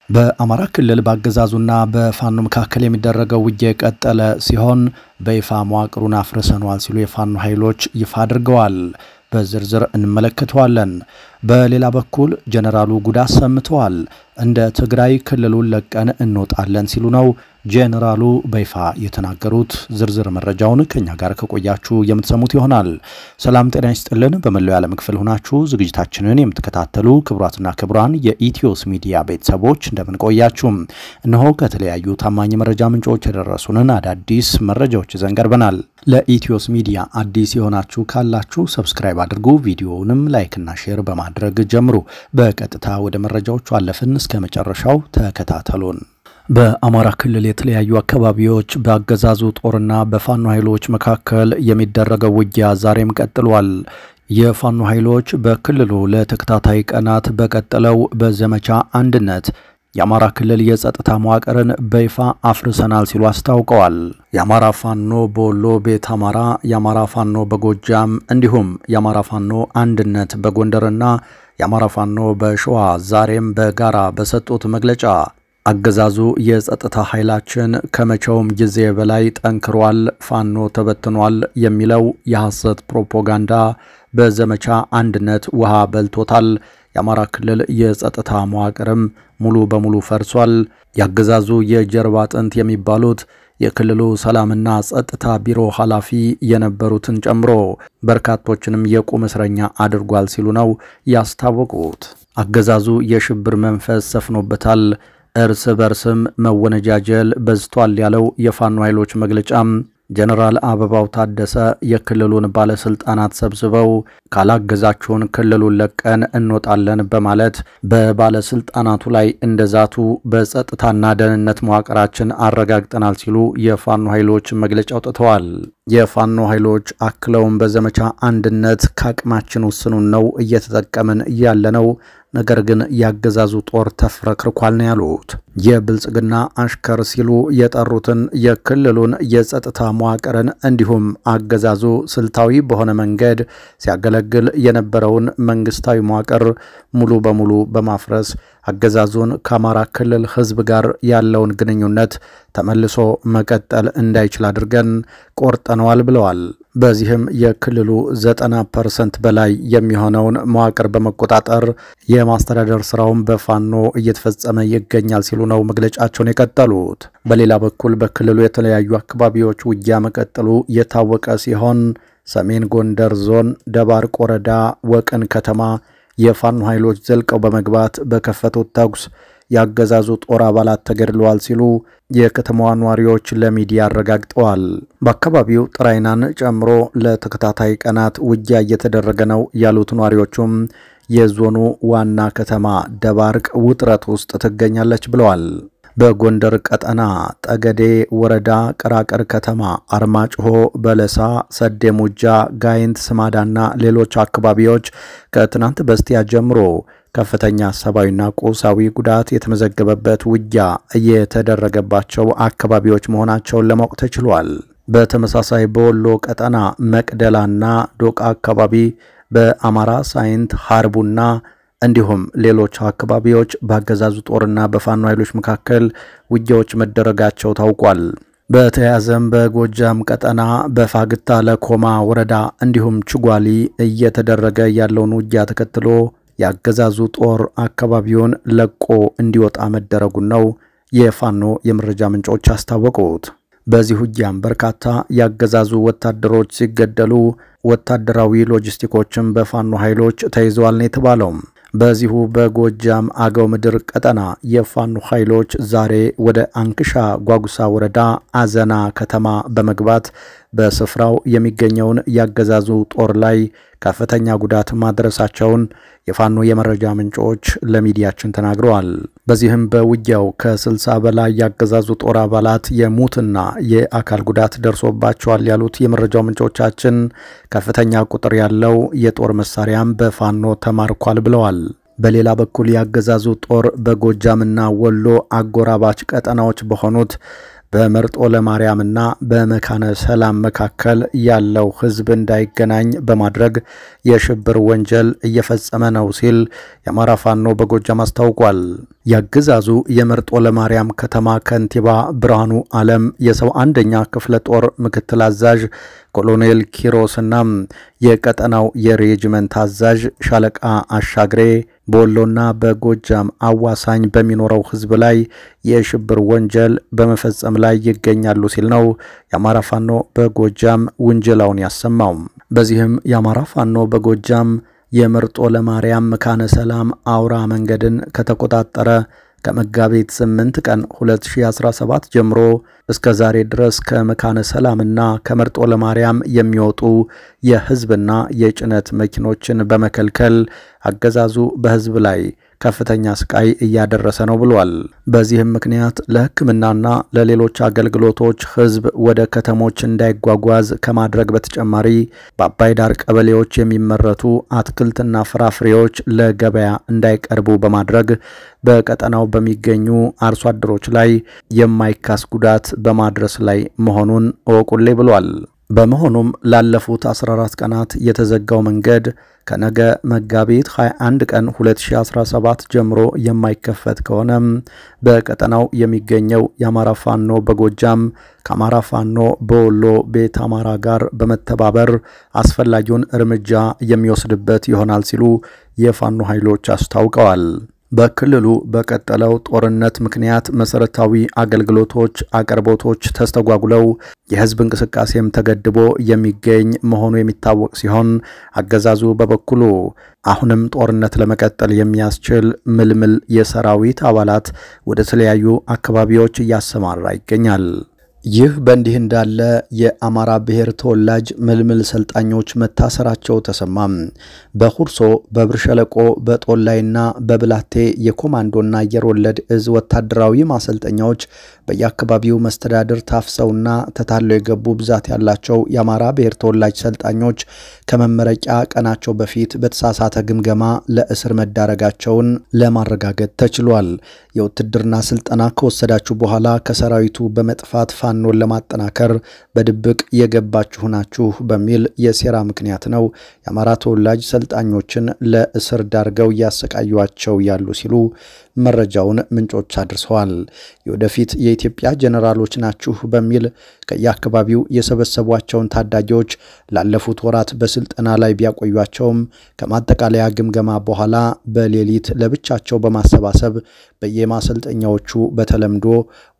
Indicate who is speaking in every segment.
Speaker 1: በአማራ ክልል ባገዛዙና በፋኖ መካከል የሚደረገው ውጊያ ቀጠለ ሲሆን በይፋ መዋቅሩን አፍርሰናል ሲሉ የፋኖ ኃይሎች ይፋ አድርገዋል። በዝርዝር እንመለከተዋለን። በሌላ በኩል ጀነራሉ ጉዳት ሰምተዋል። እንደ ትግራይ ክልሉን ለቀን እንወጣለን ሲሉ ነው ጀነራሉ በይፋ የተናገሩት። ዝርዝር መረጃውን ከኛ ጋር ከቆያችሁ የምትሰሙት ይሆናል። ሰላም ጤና ይስጥልን። በመላው ዓለም ክፍል ሆናችሁ ዝግጅታችንን የምትከታተሉ ክቡራትና ክቡራን የኢትዮስ ሚዲያ ቤተሰቦች እንደምን ቆያችሁ? እነሆ ከተለያዩ ታማኝ መረጃ ምንጮች የደረሱንን አዳዲስ መረጃዎች ይዘን ቀርበናል። ለኢትዮስ ሚዲያ አዲስ የሆናችሁ ካላችሁ ሰብስክራይብ አድርጉ፣ ቪዲዮውንም ላይክና ሼር በማድረግ ጀምሩ። በቀጥታ ወደ መረጃዎቹ አለፍን። እስከ መጨረሻው ተከታተሉን። በአማራ ክልል የተለያዩ አካባቢዎች በአገዛዙ ጦርና በፋኖ ኃይሎች መካከል የሚደረገው ውጊያ ዛሬም ቀጥሏል። የፋኖ ኃይሎች በክልሉ ለተከታታይ ቀናት በቀጠለው በዘመቻ አንድነት የአማራ ክልል የጸጥታ መዋቅርን በይፋ አፍርሰናል ሲሉ አስታውቀዋል። የአማራ ፋኖ በወሎ ቤት አማራ፣ የአማራ ፋኖ በጎጃም እንዲሁም የአማራ ፋኖ አንድነት በጎንደርና የአማራ ፋኖ በሸዋ ዛሬም በጋራ በሰጡት መግለጫ አገዛዙ የጸጥታ ኃይላችን ከመቼውም ጊዜ በላይ ጠንክሯል፣ ፋኖ ተበትኗል የሚለው የሐሰት ፕሮፓጋንዳ በዘመቻ አንድነት ውሃ በልቶታል። የአማራ ክልል የጸጥታ መዋቅርም ሙሉ በሙሉ ፈርሷል። ያገዛዙ የጀርባ አጥንት የሚባሉት የክልሉ ሰላምና ጸጥታ ቢሮ ኃላፊ የነበሩትን ጨምሮ በርካቶችንም የቁም እስረኛ አድርጓል ሲሉ ነው ያስታወቁት። አገዛዙ የሽብር መንፈስ ሰፍኖበታል፣ እርስ በርስም መወነጃጀል በዝቷል ያለው የፋኖ ኃይሎች መግለጫም ጀነራል አበባው ታደሰ የክልሉን ባለስልጣናት ሰብስበው ካላገዛችሁን ክልሉን ለቀን እንወጣለን በማለት በባለስልጣናቱ ላይ እንደዛቱ በጸጥታና ደህንነት መዋቅራችን አረጋግጠናል ሲሉ የፋኖ ኃይሎች መግለጫ አውጥተዋል። የፋኖ ኃይሎች አክለውም በዘመቻ አንድነት ካቅማችን ውስኑን ነው እየተጠቀምን ያለነው፣ ነገር ግን ያገዛዙ ጦር ተፍረክርኳል ነው ያሉት። የብልጽግና አሽከር ሲሉ የጠሩትን የክልሉን የጸጥታ መዋቅርን እንዲሁም አገዛዙ ስልታዊ በሆነ መንገድ ሲያገለግል የነበረውን መንግስታዊ መዋቅር ሙሉ በሙሉ በማፍረስ አገዛዙን ከአማራ ክልል ህዝብ ጋር ያለውን ግንኙነት ተመልሶ መቀጠል እንዳይችል አድርገን ቆርጠነዋል ብለዋል። በዚህም የክልሉ 90% በላይ የሚሆነውን መዋቅር በመቆጣጠር የማስተዳደር ስራውን በፋኖ እየተፈጸመ ይገኛል ሲሉ ነው መግለጫቸውን የቀጠሉት። በሌላ በኩል በክልሉ የተለያዩ አካባቢዎች ውጊያ መቀጠሉ የታወቀ ሲሆን ሰሜን ጎንደር ዞን ደባርቅ ወረዳ ወቀን ከተማ የፋኖ ኃይሎች ዘልቀው በመግባት በከፈቱት ተኩስ ያገዛዙ ጦር አባላት ተገድለዋል ሲሉ የከተማዋ ነዋሪዎች ለሚዲያ አረጋግጠዋል። በአካባቢው ጥራይናን ጨምሮ ለተከታታይ ቀናት ውጊያ እየተደረገ ነው ያሉት ነዋሪዎቹም የዞኑ ዋና ከተማ ደባርቅ ውጥረት ውስጥ ትገኛለች ብለዋል። በጎንደር ቀጠና ጠገዴ ወረዳ ቀራቀር ከተማ፣ አርማጭሆ፣ በለሳ፣ ሰዴ ሙጃ፣ ጋይንት፣ ስማዳና ሌሎች አካባቢዎች ከትናንት በስቲያ ጀምሮ ከፍተኛ ሰብአዊና ቁሳዊ ጉዳት የተመዘገበበት ውጊያ እየተደረገባቸው አካባቢዎች መሆናቸውን ለማወቅ ተችሏል። በተመሳሳይ በወሎ ቀጠና መቅደላና ዶቃ አካባቢ፣ በአማራ ሳይንት ሐርቡና እንዲሁም ሌሎች አካባቢዎች በአገዛዙ ጦርና በፋኖ ኃይሎች መካከል ውጊያዎች መደረጋቸው ታውቋል። በተያዘም በጎጃም ቀጠና በፋግታ ለኮማ ወረዳ እንዲሁም ችጓሊ እየተደረገ ያለውን ውጊያ ተከትሎ ያገዛዙ ጦር አካባቢውን ለቆ እንዲወጣ መደረጉን ነው የፋኖ የመረጃ ምንጮች አስታወቁት። በዚህ ውጊያም በርካታ ያገዛዙ ወታደሮች ሲገደሉ ወታደራዊ ሎጂስቲኮችም በፋኖ ኃይሎች ተይዘዋል ነው የተባለው። በዚሁ በጎጃም አገው ምድር ቀጠና የፋኖ ኃይሎች ዛሬ ወደ አንክሻ ጓጉሳ ወረዳ አዘና ከተማ በመግባት በስፍራው የሚገኘውን ያገዛዙ ጦር ላይ ከፍተኛ ጉዳት ማድረሳቸውን የፋኖ የመረጃ ምንጮች ለሚዲያችን ተናግረዋል። በዚህም በውጊያው ከ60 በላይ ያገዛዙ ጦር አባላት የሙትና የአካል ጉዳት ደርሶባቸዋል ያሉት የመረጃው ምንጮቻችን ከፍተኛ ቁጥር ያለው የጦር መሳሪያም በፋኖ ተማርኳል ብለዋል። በሌላ በኩል ያገዛዙ ጦር በጎጃምና ወሎ አጎራባች ቀጠናዎች በሆኑት በመርጦ ለማርያምና በመካነ ሰላም መካከል ያለው ህዝብ እንዳይገናኝ በማድረግ የሽብር ወንጀል እየፈጸመ ነው ሲል የአማራ ፋኖ በጎጃም አስታውቋል። ያገዛዙ የመርጦ ለማርያም ከተማ ከንቲባ ብርሃኑ ዓለም የሰው አንደኛ ክፍለ ጦር ምክትል አዛዥ ኮሎኔል ኪሮስና የቀጠናው የሬጅመንት አዛዥ ሻለቃ አሻግሬ በወሎና በጎጃም አዋሳኝ በሚኖረው ህዝብ ላይ የሽብር ወንጀል በመፈጸም ላይ ይገኛሉ ሲል ነው የአማራ ፋኖ በጎጃም ውንጀላውን ያሰማው። በዚህም የአማራ ፋኖ በጎጃም የመርጦ ለማርያም መካነ ሰላም አውራ መንገድን ከተቆጣጠረ ከመጋቢት 8 ቀን 2017 ጀምሮ እስከ ዛሬ ድረስ ከመካነ ሰላምና ከመርጦ ለማርያም የሚወጡ የህዝብና የጭነት መኪኖችን በመከልከል አገዛዙ በህዝብ ላይ ከፍተኛ ስቃይ እያደረሰ ነው ብሏል። በዚህም ምክንያት ለህክምናና ለሌሎች አገልግሎቶች ህዝብ ወደ ከተሞች እንዳይጓጓዝ ከማድረግ በተጨማሪ በአባይ ዳር ቀበሌዎች የሚመረቱ አትክልትና ፍራፍሬዎች ለገበያ እንዳይቀርቡ በማድረግ በቀጠናው በሚገኙ አርሶ አደሮች ላይ የማይካስ ጉዳት በማድረስ ላይ መሆኑን እወቁልኝ ብሏል። በመሆኑም ላለፉት 14 ቀናት የተዘጋው መንገድ ከነገ መጋቢት 21 ቀን 2017 ጀምሮ የማይከፈት ከሆነ በቀጠናው የሚገኘው የአማራ ፋኖ በጎጃም ከአማራ ፋኖ በወሎ ቤት አማራ ጋር በመተባበር አስፈላጊውን እርምጃ የሚወስድበት ይሆናል ሲሉ የፋኖ ኃይሎች አስታውቀዋል። በክልሉ በቀጠለው ጦርነት ምክንያት መሰረታዊ አገልግሎቶች አቅርቦቶች ተስተጓጉለው የህዝብ እንቅስቃሴም ተገድቦ የሚገኝ መሆኑ የሚታወቅ ሲሆን አገዛዙ በበኩሉ አሁንም ጦርነት ለመቀጠል የሚያስችል ምልምል የሰራዊት አባላት ወደ ተለያዩ አካባቢዎች እያሰማራ ይገኛል። ይህ በእንዲህ እንዳለ የአማራ ብሔር ተወላጅ ምልምል ሰልጣኞች መታሰራቸው ተሰማም። በሁርሶ በብር ሸለቆ በጦላይና በብላቴ የኮማንዶና አየር ወለድ እዝ ወታደራዊ ማሰልጠኛዎች በየአካባቢው መስተዳድር ታፍሰውና ተታለው የገቡ ብዛት ያላቸው የአማራ ብሔር ተወላጅ ሰልጣኞች ከመመረቂያ ቀናቸው በፊት በተሳሳተ ግምገማ ለእስር መዳረጋቸውን ለማረጋገጥ ተችሏል። የውትድርና ስልጠና ከወሰዳችሁ በኋላ ከሰራዊቱ በመጥፋት ፋኖን ለማጠናከር በድብቅ የገባችሁ ናችሁ በሚል የሴራ ምክንያት ነው የአማራ ተወላጅ ሰልጣኞችን ለእስር ዳርገው ያሰቃዩዋቸው ያሉ ሲሉ መረጃውን ምንጮች አድርሰዋል። የወደፊት የኢትዮጵያ ጀነራሎች ናችሁ በሚል ከየአካባቢው የሰበሰቧቸውን ታዳጊዎች ላለፉት ወራት በስልጠና ላይ ቢያቆዩአቸውም ከማጠቃለያ ግምገማ በኋላ በሌሊት ለብቻቸው በማሰባሰብ በየማሰልጠኛዎቹ በተለምዶ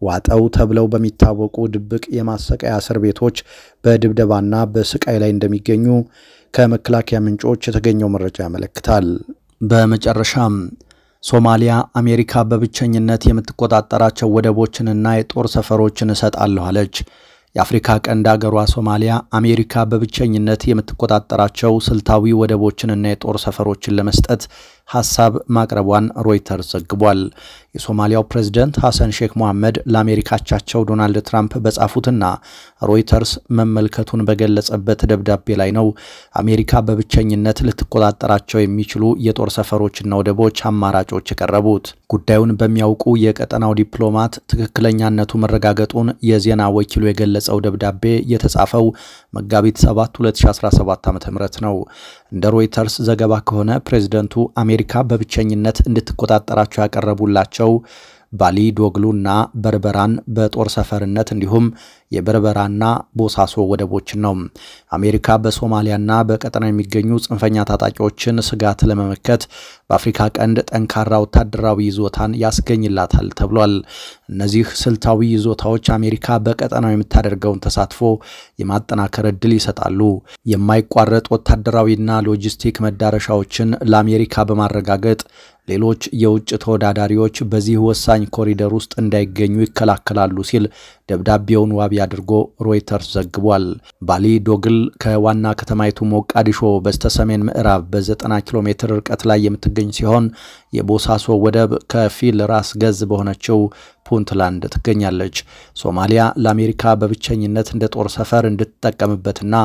Speaker 1: ዋጠው ተብለው በሚታወቁ ድብቅ የማሰቃያ እስር ቤቶች በድብደባና በስቃይ ላይ እንደሚገኙ ከመከላከያ ምንጮች የተገኘው መረጃ ያመለክታል። በመጨረሻም ሶማሊያ አሜሪካ በብቸኝነት የምትቆጣጠራቸው ወደቦችንና የጦር ሰፈሮችን እሰጣለሁ አለች። የአፍሪካ ቀንድ አገሯ ሶማሊያ አሜሪካ በብቸኝነት የምትቆጣጠራቸው ስልታዊ ወደቦችንና የጦር ሰፈሮችን ለመስጠት ሐሳብ ማቅረቧን ሮይተርስ ዘግቧል። የሶማሊያው ፕሬዝዳንት ሐሰን ሼክ መሐመድ ለአሜሪካቻቸው ዶናልድ ትራምፕ በጻፉትና ሮይተርስ መመልከቱን በገለጸበት ደብዳቤ ላይ ነው አሜሪካ በብቸኝነት ልትቆጣጠራቸው የሚችሉ የጦር ሰፈሮችና ወደቦች አማራጮች የቀረቡት። ጉዳዩን በሚያውቁ የቀጠናው ዲፕሎማት ትክክለኛነቱ መረጋገጡን የዜና ወኪሉ የገለጸው ደብዳቤ የተጻፈው መጋቢት 7 2017 ዓ.ም ነው። እንደ ሮይተርስ ዘገባ ከሆነ ፕሬዝዳንቱ አሜሪካ በብቸኝነት እንድትቆጣጠራቸው ያቀረቡላቸው ባሊ ዶግሉና በርበራን በጦር ሰፈርነት እንዲሁም የበርበራና ቦሳሶ ወደቦችን ነው። አሜሪካ በሶማሊያና በቀጠናው የሚገኙ ጽንፈኛ ታጣቂዎችን ስጋት ለመመከት በአፍሪካ ቀንድ ጠንካራ ወታደራዊ ይዞታን ያስገኝላታል ተብሏል። እነዚህ ስልታዊ ይዞታዎች አሜሪካ በቀጠናው የምታደርገውን ተሳትፎ የማጠናከር ዕድል ይሰጣሉ። የማይቋረጥ ወታደራዊና ሎጂስቲክ መዳረሻዎችን ለአሜሪካ በማረጋገጥ ሌሎች የውጭ ተወዳዳሪዎች በዚህ ወሳኝ ኮሪደር ውስጥ እንዳይገኙ ይከላከላሉ ሲል ደብዳቤውን ዋቢ አድርጎ ሮይተርስ ዘግቧል። ባሊ ዶግል ከዋና ከተማይቱ ሞቃዲሾ በስተሰሜን ምዕራብ በ90 ኪሎ ሜትር ርቀት ላይ የምትገኝ ሲሆን የቦሳሶ ወደብ ከፊል ራስ ገዝ በሆነችው ፑንትላንድ ትገኛለች። ሶማሊያ ለአሜሪካ በብቸኝነት እንደ ጦር ሰፈር እንድትጠቀምበትና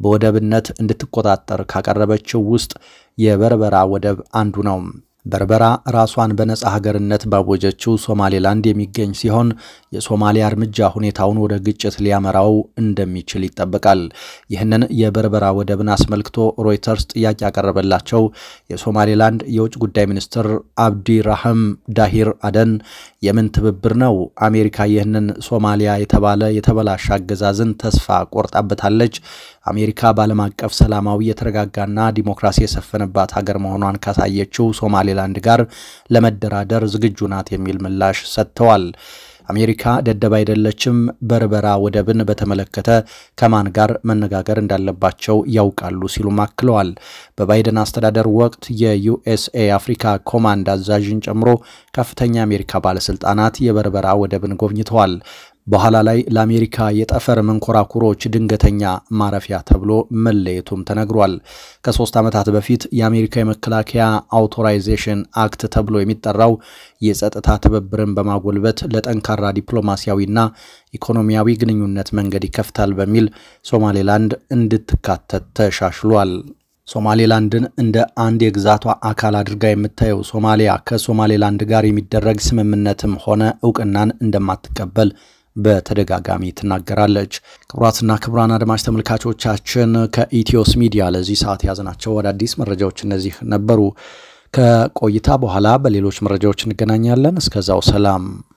Speaker 1: በወደብነት እንድትቆጣጠር ካቀረበችው ውስጥ የበርበራ ወደብ አንዱ ነው። በርበራ ራሷን በነጻ ሀገርነት ባወጀችው ሶማሌላንድ የሚገኝ ሲሆን የሶማሊያ እርምጃ ሁኔታውን ወደ ግጭት ሊያመራው እንደሚችል ይጠበቃል። ይህንን የበርበራ ወደብን አስመልክቶ ሮይተርስ ጥያቄ ያቀረበላቸው የሶማሌላንድ የውጭ ጉዳይ ሚኒስትር አብዲ ራህም ዳሂር አደን የምን ትብብር ነው? አሜሪካ ይህንን ሶማሊያ የተባለ የተበላሸ አገዛዝን ተስፋ ቆርጣበታለች። አሜሪካ በዓለም አቀፍ ሰላማዊ የተረጋጋና ዲሞክራሲ የሰፈነባት ሀገር መሆኗን ካሳየችው ሶማሌላንድ ጋር ለመደራደር ዝግጁ ናት የሚል ምላሽ ሰጥተዋል። አሜሪካ ደደብ አይደለችም። በርበራ ወደብን በተመለከተ ከማን ጋር መነጋገር እንዳለባቸው ያውቃሉ ሲሉም አክለዋል። በባይደን አስተዳደር ወቅት የዩኤስኤ አፍሪካ ኮማንድ አዛዥን ጨምሮ ከፍተኛ የአሜሪካ ባለስልጣናት የበርበራ ወደብን ጎብኝተዋል። በኋላ ላይ ለአሜሪካ የጠፈር መንኮራኩሮች ድንገተኛ ማረፊያ ተብሎ መለየቱም ተነግሯል። ከ3 ዓመታት በፊት የአሜሪካ የመከላከያ አውቶራይዜሽን አክት ተብሎ የሚጠራው የጸጥታ ትብብርን በማጎልበት ለጠንካራ ዲፕሎማሲያዊና ኢኮኖሚያዊ ግንኙነት መንገድ ይከፍታል በሚል ሶማሌላንድ እንድትካተት ተሻሽሏል። ሶማሌላንድን እንደ አንድ የግዛቷ አካል አድርጋ የምታየው ሶማሊያ ከሶማሌላንድ ጋር የሚደረግ ስምምነትም ሆነ ዕውቅናን እንደማትቀበል በተደጋጋሚ ትናገራለች። ክቡራትና ክቡራን አድማጭ ተመልካቾቻችን ከኢትዮስ ሚዲያ ለዚህ ሰዓት ያዝናቸው አዳዲስ መረጃዎች እነዚህ ነበሩ። ከቆይታ በኋላ በሌሎች መረጃዎች እንገናኛለን። እስከዛው ሰላም።